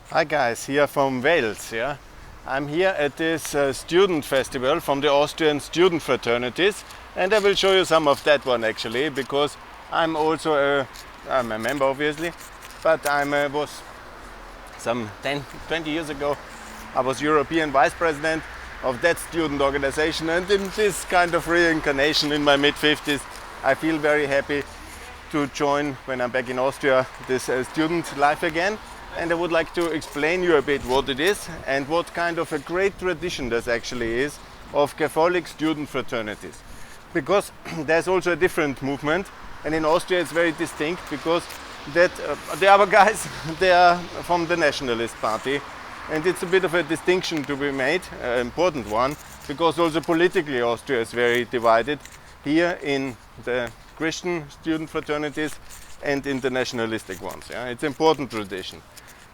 Hi guys, here from Wels. Yeah, I'm here at this student festival from the Austrian student fraternities, and I will show you some of that one actually, because I'm also I'm a member obviously, but was some 20 years ago I was European Vice President of that student organization, and in this kind of reincarnation in my mid-50s I feel very happy to join, when I'm back in Austria, this student life again. And I would like to explain you a bit what it is and what kind of a great tradition this actually is of Catholic student fraternities. Because there's also a different movement, and in Austria it's very distinct, because that the other guys, they are from the Nationalist Party, and it's a bit of a distinction to be made, an important one, because also politically Austria is very divided here in the Christian student fraternities and in the nationalistic ones. Yeah? It's an important tradition.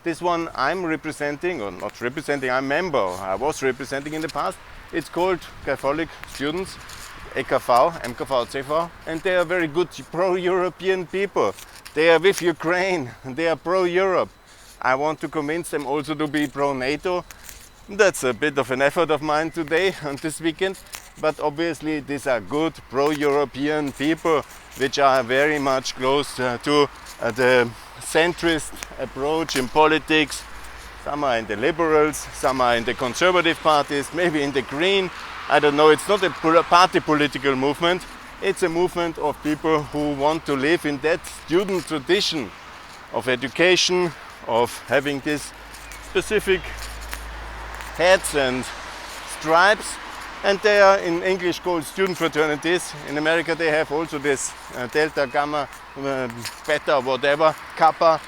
This one I'm representing, or not representing, I'm member, I was representing in the past. It's called Catholic Students, EKV, MKV, CV, and they are very good pro-European people. They are with Ukraine, they are pro-Europe. I want to convince them also to be pro-NATO. That's a bit of an effort of mine today and this weekend, but obviously these are good pro-European people which are very much close to the centrist approach in politics. Some are in the liberals, some are in the conservative parties, maybe in the green. I don't know, it's not a party political movement. It's a movement of people who want to live in that student tradition of education, of having this specific hats and stripes. And they are in English called student fraternities. In America they have also this Delta, Gamma, Beta, whatever, Kappa.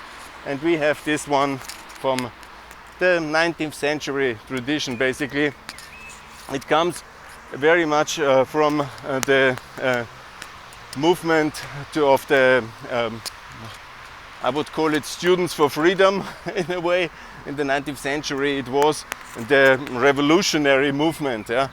And we have this one from the 19th century tradition basically. It comes very much from the movement of the, I would call it students for freedom in a way. In the 19th century it was the revolutionary movement. Yeah?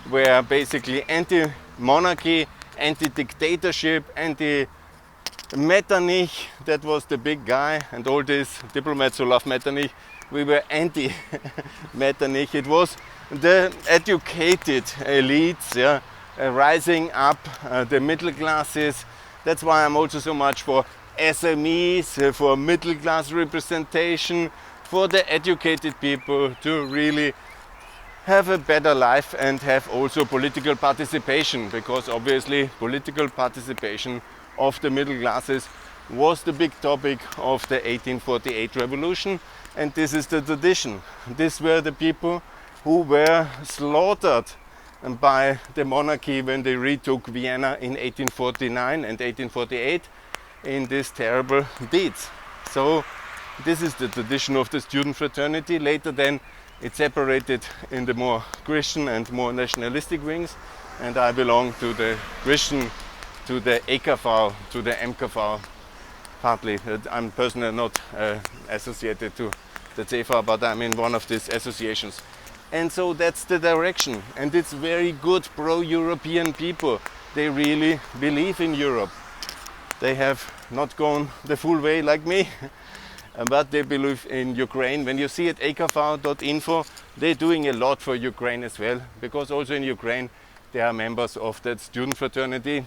Where basically anti-monarchy, anti-dictatorship, anti-Metternich, that was the big guy, and all these diplomats who love Metternich, we were anti-Metternich. It was the educated elites, yeah, rising up the middle classes. That's why I'm also so much for SMEs, for middle class representation, for the educated people to really have a better life and have also political participation, because obviously political participation of the middle classes was the big topic of the 1848 revolution, and this is the tradition. These were the people who were slaughtered by the monarchy when they retook Vienna in 1849 and 1848 in these terrible deeds. So this is the tradition of the student fraternity. Later then it separated in the more Christian and more nationalistic wings, and I belong to the Christian, to the EKV, to the MKV, partly. I'm personally not associated to the CV, but I'm in one of these associations. And so that's the direction, and it's very good pro-European people. They really believe in Europe. They have not gone the full way like me, but they believe in Ukraine. When you see at ekv.info, they're doing a lot for Ukraine as well, because also in Ukraine they are members of that student fraternity,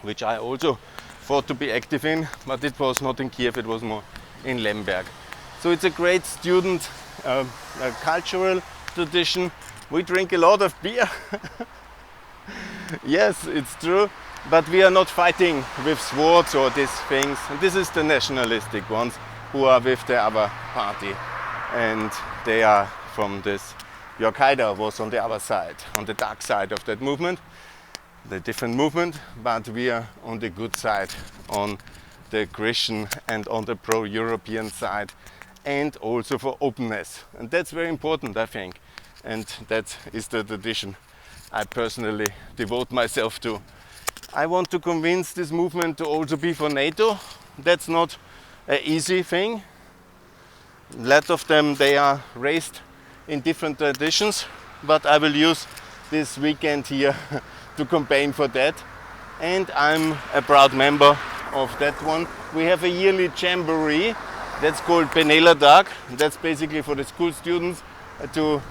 which I also thought to be active in, but it was not in Kiev, it was more in Lemberg. So it's a great student cultural tradition. We drink a lot of beer. Yes, it's true, but we are not fighting with swords or these things. This is the nationalistic ones who are with the other party, and they are from this. Jörg Haider was on the other side, on the dark side of that movement, the different movement, but we are on the good side, on the Christian and on the pro-European side, and also for openness. And that's very important, I think, and that is the tradition I personally devote myself to. I want to convince this movement to also be for NATO. That's not an easy thing. A lot of them, they are raised in different traditions, but I will use this weekend here to campaign for that. And I'm a proud member of that one. We have a yearly jamboree That's called Pennaelertag. That's basically for the school students to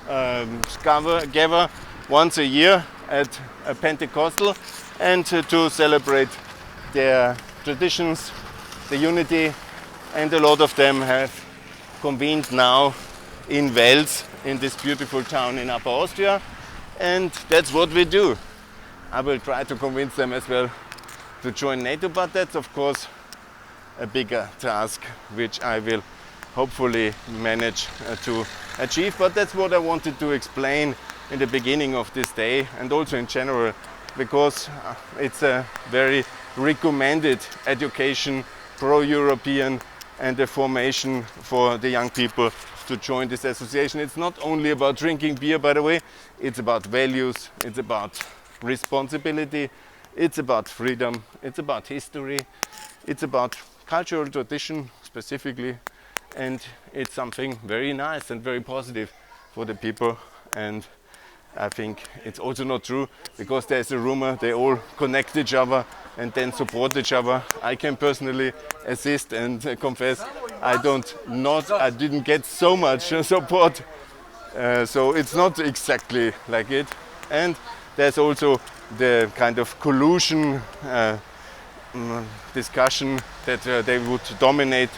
gather once a year at a Pentecostal and to celebrate their traditions, the unity, and a lot of them have convened now in Wels, in this beautiful town in Upper Austria, and that's what we do. I will try to convince them as well to join NATO, but that's of course a bigger task which I will hopefully manage to achieve. But that's what I wanted to explain in the beginning of this day and also in general, because it's a very recommended education, pro-European, and a formation for the young people to join this association. It's not only about drinking beer, by the way, it's about values, it's about responsibility, it's about freedom, it's about history, it's about cultural tradition specifically, and it's something very nice and very positive for the people. And I think it's also not true, because there's a rumor they all connect each other and then support each other. I can personally assist and confess I didn't get so much support, so it's not exactly like it. And there's also the kind of collusion discussion that they would dominate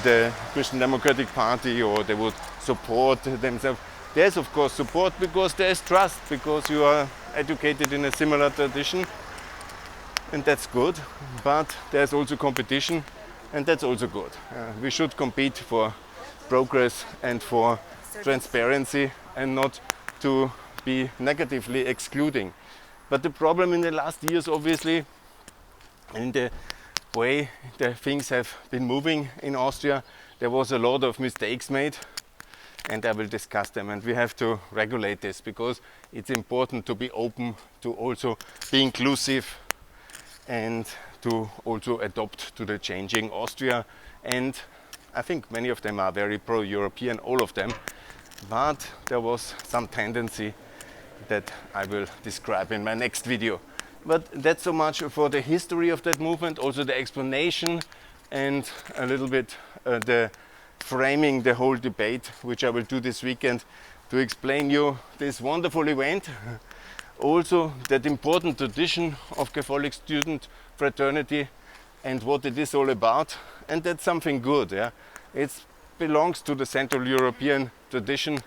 the Christian Democratic Party, or they would support themselves. There's of course support because there's trust, because you are educated in a similar tradition, and that's good. But there's also competition, and that's also good. We should compete for progress and for transparency, and not to be negatively excluding. But the problem in the last years, obviously, in the way the things have been moving in Austria, there was a lot of mistakes made, and I will discuss them. And we have to regulate this, because it's important to be open, to also be inclusive, and to also adapt to the changing Austria. And I think many of them are very pro-European, all of them, but there was some tendency that I will describe in my next video. But that's so much for the history of that movement, also the explanation, and a little bit the framing the whole debate, which I will do this weekend to explain you this wonderful event. Also that important tradition of Catholic student fraternity and what it is all about. And that's something good. Yeah? It belongs to the Central European tradition.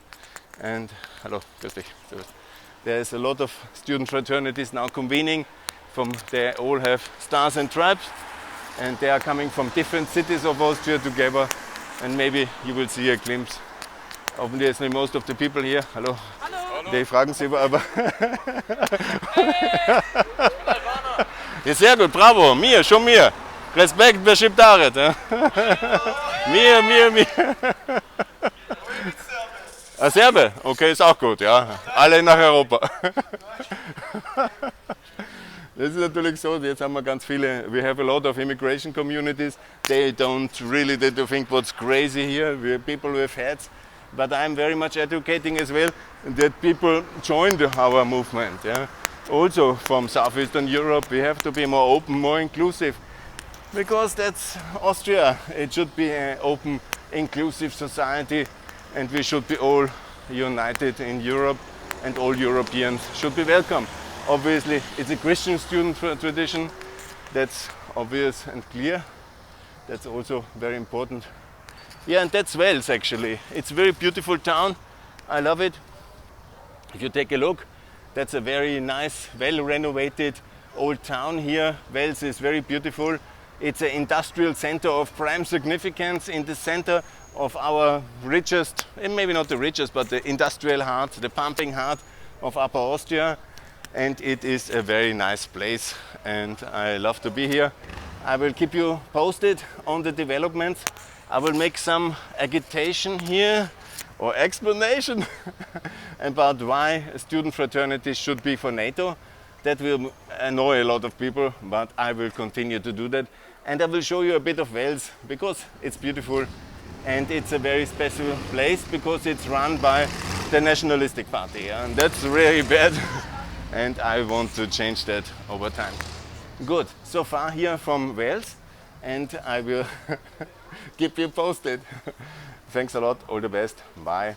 And hello, there's a lot of student fraternities now convening. They all have stars and stripes, and they are coming from different cities of Austria together. And maybe you will see a glimpse. Obviously most of the people here, hello. Hallo. Die fragen Sie aber. Ja, sehr gut, bravo, mir, schon mir. Respekt, wer schiebt Daret. Mir. Ah, Serbe, okay, ist auch gut, ja. Alle nach Europa. Das ist natürlich so, jetzt haben wir ganz viele, we have a lot of immigration communities, they don't think what's crazy here, we're people with heads, but I'm very much educating as well that people join our movement. Yeah? Also from Southeastern Europe, we have to be more open, more inclusive, because that's Austria. It should be an open, inclusive society, and we should be all united in Europe, and all Europeans should be welcome. Obviously, it's a Christian student tradition. That's obvious and clear. That's also very important. Yeah, and that's Wels actually. It's a very beautiful town. I love it. If you take a look, that's a very nice, well-renovated old town here. Wels is very beautiful. It's an industrial center of prime significance in the center of our richest, maybe not the richest, but the industrial heart, the pumping heart of Upper Austria. And it is a very nice place, and I love to be here. I will keep you posted on the developments. I will make some agitation here, or explanation, about why student fraternities should be for NATO. That will annoy a lot of people, but I will continue to do that. And I will show you a bit of Wels, because it's beautiful, and it's a very special place, because it's run by the nationalistic party, and that's really bad. And I want to change that over time. Good, so far here from Wels, and I will Keep you posted. Thanks a lot. All the best. Bye.